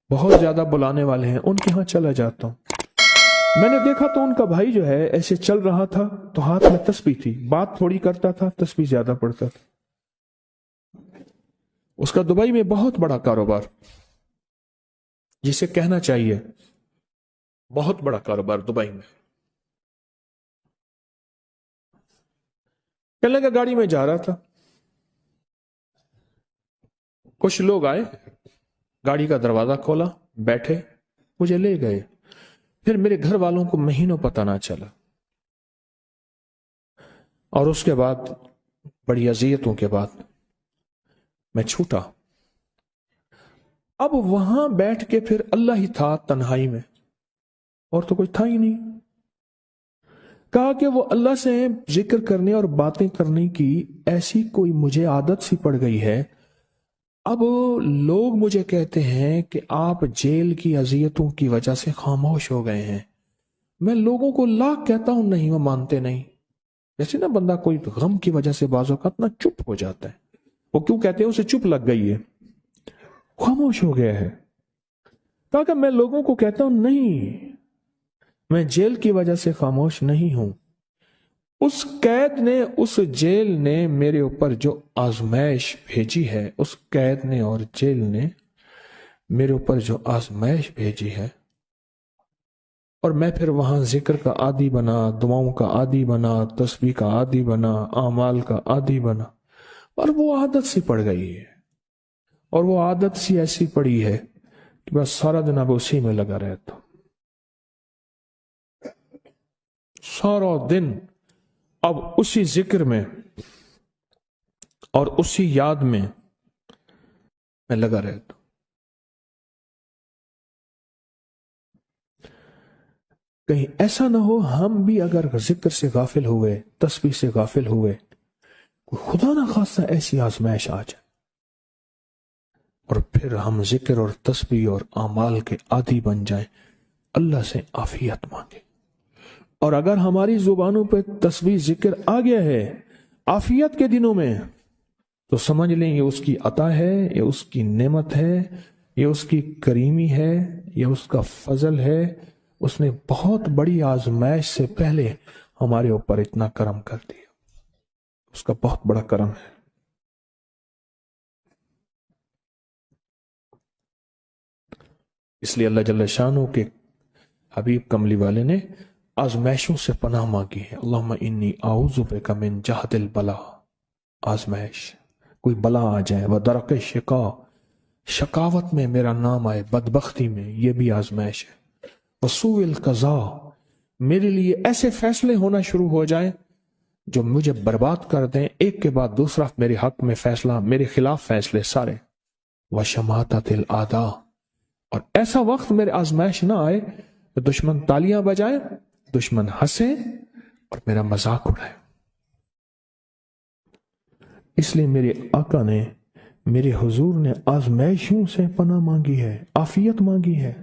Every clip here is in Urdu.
بہت زیادہ بلانے والے ہیں، ان کے ہاں چلا جاتا ہوں۔ میں نے دیکھا تو ان کا بھائی جو ہے ایسے چل رہا تھا تو ہاتھ میں تسبیح تھی، بات تھوڑی کرتا تھا، تسبیح زیادہ پڑھتا تھا۔ اس کا دبئی میں بہت بڑا کاروبار، جسے کہنا چاہیے بہت بڑا کاروبار دبئی میں۔ کہنے لگا گاڑی میں جا رہا تھا، کچھ لوگ آئے، گاڑی کا دروازہ کھولا، بیٹھے، مجھے لے گئے۔ پھر میرے گھر والوں کو مہینوں پتہ نہ چلا، اور اس کے بعد بڑی اذیتوں کے بعد میں چھوٹا۔ اب وہاں بیٹھ کے پھر اللہ ہی تھا تنہائی میں، اور تو کوئی تھا ہی نہیں۔ کہا کہ وہ اللہ سے ذکر کرنے اور باتیں کرنے کی ایسی کوئی مجھے عادت سی پڑ گئی ہے، اب لوگ مجھے کہتے ہیں کہ آپ جیل کی اذیتوں کی وجہ سے خاموش ہو گئے ہیں۔ میں لوگوں کو لاکھ کہتا ہوں، نہیں، وہ مانتے نہیں۔ جیسے نا بندہ کوئی غم کی وجہ سے بعض اوقات نا چپ ہو جاتا ہے، وہ کیوں کہتے ہیں؟ اسے چپ لگ گئی ہے، خاموش ہو گیا ہے۔ کہا کہ میں لوگوں کو کہتا ہوں، نہیں، میں جیل کی وجہ سے خاموش نہیں ہوں۔ اس قید نے، اس جیل نے میرے اوپر جو آزمائش بھیجی ہے، اس قید نے اور جیل نے میرے اوپر جو آزمائش بھیجی ہے، اور میں پھر وہاں ذکر کا عادی بنا، دعاؤں کا عادی بنا، تسبیح کا عادی بنا، اعمال کا عادی بنا، اور وہ عادت سی پڑ گئی ہے۔ اور وہ عادت سی ایسی پڑی ہے کہ بس سارا دن اب اسی میں لگا رہتا ہوں، سارا دن اب اسی ذکر میں اور اسی یاد میں لگا رہتا ہوں۔ کہیں ایسا نہ ہو ہم بھی اگر ذکر سے غافل ہوئے، تسبیح سے غافل ہوئے، خدا نہ خواستہ ایسی آزمائش آ جائے، اور پھر ہم ذکر اور تسبیح اور اعمال کے عادی بن جائیں، اللہ سے عافیت مانگے۔ اور اگر ہماری زبانوں پہ تسبیح ذکر آ گیا ہے عافیت کے دنوں میں، تو سمجھ لیں یہ اس کی عطا ہے، یہ اس کی نعمت ہے، یہ اس کی کریمی ہے، یہ اس کا فضل ہے۔ اس نے بہت بڑی آزمائش سے پہلے ہمارے اوپر اتنا کرم کر دیا، اس کا بہت بڑا کرم ہے۔ اس لیے اللہ جل شانہ کے حبیب کملی والے نے آزمائشوں سے پناہ مانگی ہے۔ اللہم انی اعوذ بک من جہد البلا، آزمائش، کوئی بلا آ جائے، ودرک شقا، شقاوت میں میرا نام آئے، بدبختی میں، یہ بھی آزمائش ہے۔ وسوء القضاء، میرے لیے ایسے فیصلے ہونا شروع ہو جائیں جو مجھے برباد کر دیں، ایک کے بعد دوسرا میرے حق میں فیصلہ، میرے خلاف فیصلے سارے۔ وشماتۃ الاعداء، اور ایسا وقت میرے آزمائش نہ آئے کہ دشمن تالیاں بجائے، دشمن ہنسے اور میرا مذاق اڑائے۔ اس لیے میرے آقا نے، میرے حضور نے آزمائشوں سے پناہ مانگی ہے، عافیت مانگی ہے۔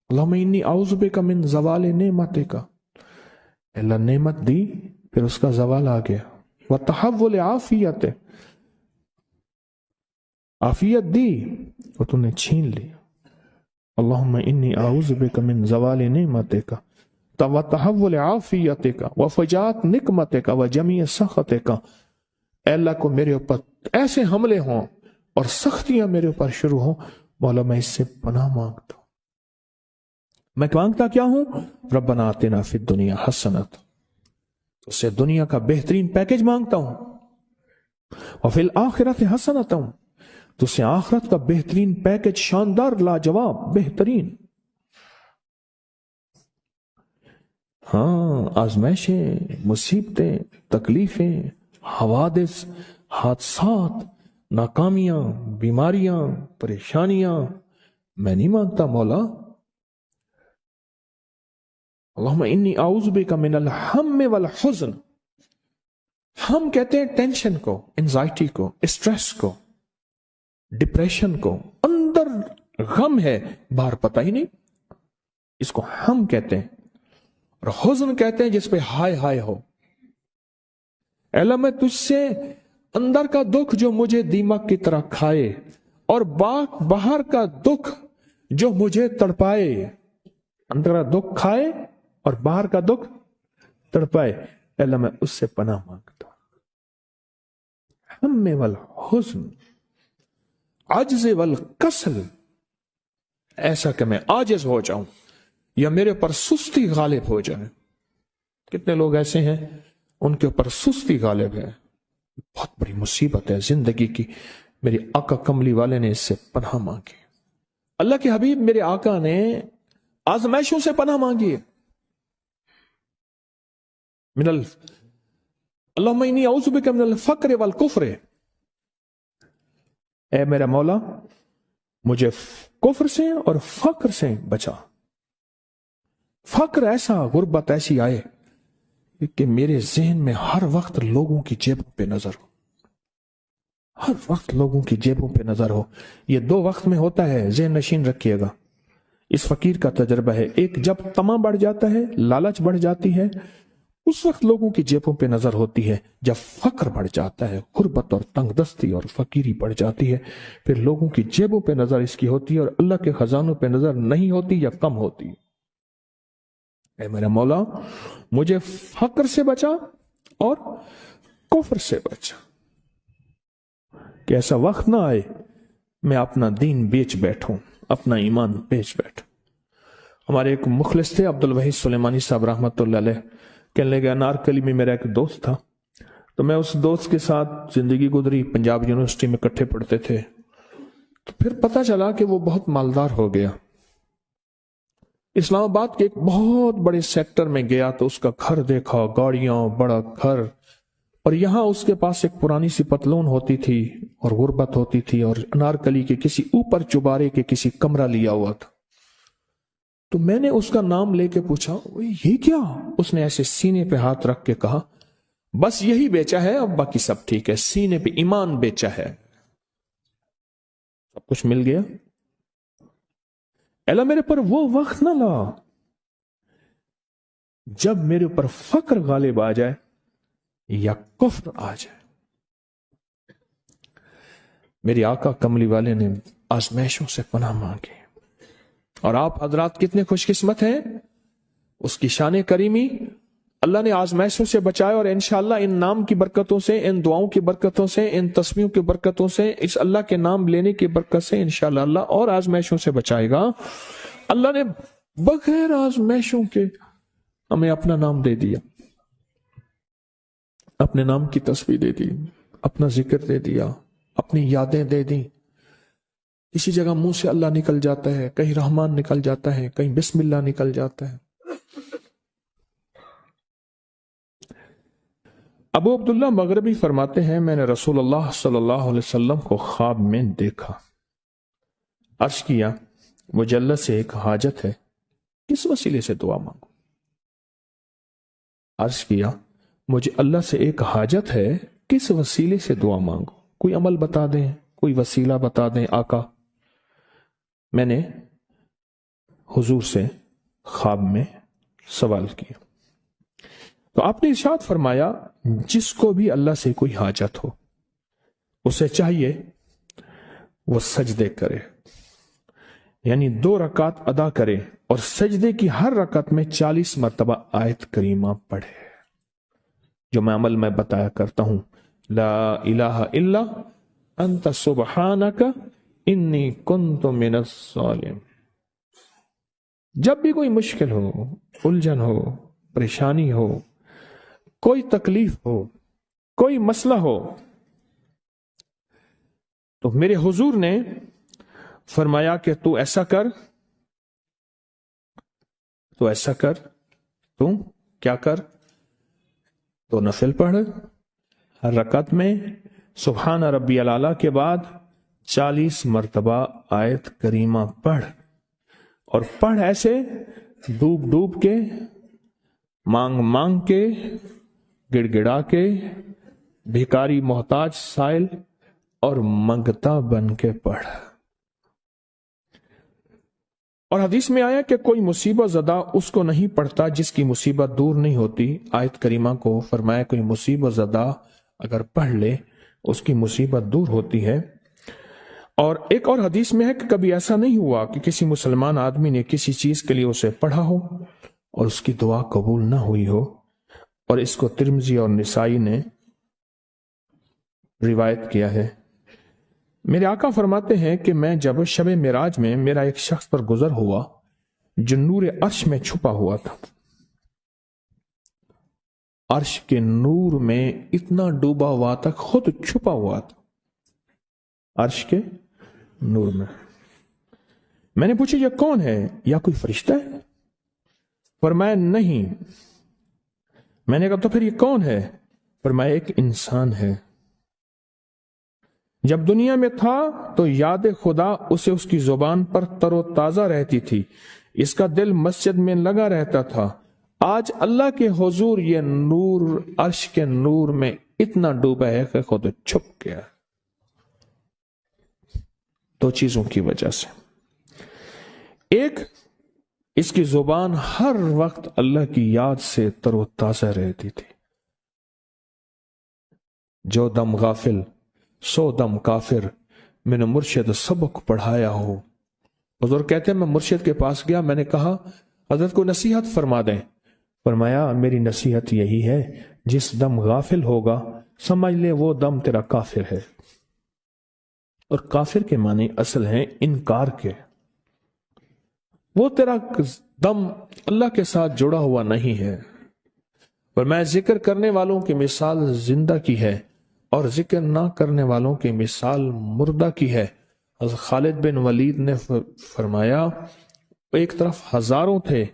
اللہم انی اعوذ بک من زوال نعمتک، اللہ نعمت دی پھر اس کا زوال آ گیا، وتحول عافیت، عافیت دی اور تو نے چھین لی۔ اللہم انی اعوذ بک من زوال نعمتک وتحول عافیتک وفجاءت نقمتک وجمیع سخطک، اے اللہ کو میرے اوپر ایسے حملے ہوں اور سختیاں میرے اوپر شروع ہوں، مولا میں اس سے پناہ مانگتا ہوں۔ میں مانگتا کیا ہوں؟ ربنا آتنا فی الدنیا حسنۃ، اس سے دنیا کا بہترین پیکج مانگتا ہوں، وفی الآخرۃ حسنۃ، تو اس سے آخرت کا بہترین پیکج، شاندار، لاجواب، بہترین۔ ہاں، آزمائشیں، مصیبتیں، تکلیفیں، حوادث، حادثات، ناکامیاں، بیماریاں، پریشانیاں، میں نہیں مانگتا مولا۔ اللہم انی اعوذ بک من الہم والحزن، ہم کہتے ہیں ٹینشن کو، انزائٹی کو، اسٹریس کو، ڈپریشن کو، اندر غم ہے باہر پتہ ہی نہیں، اس کو ہم کہتے ہیں۔ اور حزن کہتے ہیں جس پہ ہائے ہائے ہو۔ اے اللہ میں تجھ سے اندر کا دکھ جو مجھے دیمک کی طرح کھائے، اور باہر کا دکھ جو مجھے تڑپائے، اندر کا دکھ کھائے اور باہر کا دکھ تڑپائے، اللہ میں اس سے پناہ مانگتا ہوں۔ ہم والحزن، عجز والکسل، ایسا کہ میں عاجز ہو جاؤں یا میرے اوپر سستی غالب ہو جائے۔ کتنے لوگ ایسے ہیں ان کے اوپر سستی غالب ہے، بہت بڑی مصیبت ہے زندگی کی۔ میرے آقا کملی والے نے اس سے پناہ مانگی، اللہ کے حبیب میرے آقا نے آزمائشوں سے پناہ مانگی ہے۔ اللہم انی اعوذ بک من الفقر والکفر، اے میرا مولا مجھے کفر سے اور فقر سے بچا۔ فقر ایسا، غربت ایسی آئے کہ میرے ذہن میں ہر وقت لوگوں کی جیبوں پہ نظر ہو، ہر وقت لوگوں کی جیبوں پہ نظر ہو۔ یہ دو وقت میں ہوتا ہے، ذہن نشین رکھیے گا۔ اس فقیر کا تجربہ ہے، ایک جب طمع بڑھ جاتا ہے، لالچ بڑھ جاتی ہے، اس وقت لوگوں کی جیبوں پہ نظر ہوتی ہے۔ جب فقر بڑھ جاتا ہے، غربت اور تنگ دستی اور فقیری بڑھ جاتی ہے، پھر لوگوں کی جیبوں پہ نظر اس کی ہوتی ہے اور اللہ کے خزانوں پہ نظر نہیں ہوتی یا کم ہوتی۔ اے میرا مولا مجھے فقر سے بچا اور کفر سے بچا، کہ ایسا وقت نہ آئے میں اپنا دین بیچ بیٹھوں، اپنا ایمان بیچ بیٹھوں۔ ہمارے ایک مخلص تھے عبد الوحید سلیمانی صاحب رحمۃ اللہ علیہ، کہنے لگے انارکلی میں میرا ایک دوست تھا، تو میں اس دوست کے ساتھ زندگی گزری، پنجاب یونیورسٹی میں اکٹھے پڑھتے تھے۔ تو پھر پتہ چلا کہ وہ بہت مالدار ہو گیا، اسلام آباد کے ایک بہت بڑے سیکٹر میں گیا تو اس کا گھر دیکھا، گاڑیاں، بڑا گھر، اور یہاں اس کے پاس ایک پرانی سی پتلون ہوتی تھی اور غربت ہوتی تھی، اور انارکلی کے کسی اوپر چبارے کے کسی کمرہ لیا ہوا تھا۔ تو میں نے اس کا نام لے کے پوچھا یہ کیا؟ اس نے ایسے سینے پہ ہاتھ رکھ کے کہا بس یہی بیچا ہے، اب باقی سب ٹھیک ہے، سینے پہ ایمان بیچا ہے، سب کچھ مل گیا۔ اللہ میرے پر وہ وقت نہ لا جب میرے اوپر فقر غالب آ جائے یا کفر آ جائے۔ میری آقا کملی والے نے آزمائشوں سے پناہ مانگی، اور آپ حضرات کتنے خوش قسمت ہیں، اس کی شان کریمی اللہ نے آزمائشوں سے بچائے، اور انشاءاللہ ان نام کی برکتوں سے، ان دعاؤں کی برکتوں سے، ان تسبیحوں کی برکتوں سے، اس اللہ کے نام لینے کی برکت سے انشاءاللہ اللہ اور آزمائشوں سے بچائے گا۔ اللہ نے بغیر آزمائشوں کے ہمیں اپنا نام دے دیا، اپنے نام کی تسبیح دے دی، اپنا ذکر دے دیا، اپنی یادیں دے دی۔ کسی جگہ منہ سے اللہ نکل جاتا ہے، کہیں رحمان نکل جاتا ہے، کہیں بسم اللہ نکل جاتا ہے۔ ابو عبداللہ مغربی فرماتے ہیں میں نے رسول اللہ صلی اللہ علیہ وسلم کو خواب میں دیکھا، عرض کیا مجھے اللہ سے ایک حاجت ہے، کس وسیلے سے دعا مانگوں؟ عرض کیا مجھے اللہ سے ایک حاجت ہے، کس وسیلے سے دعا مانگوں؟ کوئی عمل بتا دیں، کوئی وسیلہ بتا دیں آقا۔ میں نے حضور سے خواب میں سوال کیا تو آپ نے ارشاد فرمایا جس کو بھی اللہ سے کوئی حاجت ہو اسے چاہیے وہ سجدے کرے، یعنی 2 رکعت ادا کرے اور سجدے کی ہر رکعت میں 40 مرتبہ آیت کریمہ پڑھے، جو میں عمل میں بتایا کرتا ہوں، لا الہ الا انت سبحانک انی کنت من الظالمین۔ جب بھی کوئی مشکل ہو، الجھن ہو، پریشانی ہو، کوئی تکلیف ہو، کوئی مسئلہ ہو، تو میرے حضور نے فرمایا کہ تو ایسا کر، تو ایسا کر، تو کیا کر، تو نفل پڑھ، ہر رکعت میں سبحان ربی الاعلیٰ کے بعد 40 مرتبہ آیت کریمہ پڑھ، اور پڑھ ایسے ڈوب ڈوب کے، مانگ مانگ کے، گڑ گڑا کے، بھیکاری محتاج سائل اور منگتا بن کے پڑھ۔ اور حدیث میں آیا کہ کوئی مصیبت زدہ اس کو نہیں پڑھتا جس کی مصیبت دور نہیں ہوتی۔ آیت کریمہ کو فرمایا کوئی مصیبت زدہ اگر پڑھ لے اس کی مصیبت دور ہوتی ہے۔ اور ایک اور حدیث میں ہے کہ کبھی ایسا نہیں ہوا کہ کسی مسلمان آدمی نے کسی چیز کے لیے اسے پڑھا ہو اور اس کی دعا قبول نہ ہوئی ہو، اور اس کو ترمذی اور نسائی نے روایت کیا ہے۔ میرے آقا فرماتے ہیں کہ میں جب شب معراج میں میرا ایک شخص پر گزر ہوا جو نور عرش میں چھپا ہوا تھا، عرش کے نور میں اتنا ڈوبا ہوا تھا، خود چھپا ہوا تھا عرش کے نور میں۔ میں نے پوچھا یہ کون ہے؟ یا کوئی فرشتہ ہے؟ فرمایا نہیں۔ میں نے کہا تو پھر یہ کون ہے؟ فرمایا ایک انسان ہے، جب دنیا میں تھا تو یاد خدا اسے اس کی زبان پر تر و تازہ رہتی تھی، اس کا دل مسجد میں لگا رہتا تھا، آج اللہ کے حضور یہ نور عرش کے نور میں اتنا ڈوبا ہے کہ خود چھپ گیا۔ دو چیزوں کی وجہ سے، ایک، اس کی زبان ہر وقت اللہ کی یاد سے تر و تازہ رہتی تھی۔ جو دم غافل سو دم کافر، میں نے مرشد سبق پڑھایا ہو۔ حضور کہتے ہیں میں مرشد کے پاس گیا، میں نے کہا حضرت کو نصیحت فرما دیں۔ فرمایا میری نصیحت یہی ہے، جس دم غافل ہوگا سمجھ لے وہ دم تیرا کافر ہے۔ اور کافر کے معنی اصل ہیں انکار کے، وہ تیرا دم اللہ کے ساتھ جڑا ہوا نہیں ہے۔ پر میں ذکر کرنے والوں کی مثال زندہ کی ہے اور ذکر نہ کرنے والوں کی مثال مردہ کی ہے۔ حضرت خالد بن ولید نے فرمایا ایک طرف ہزاروں تھے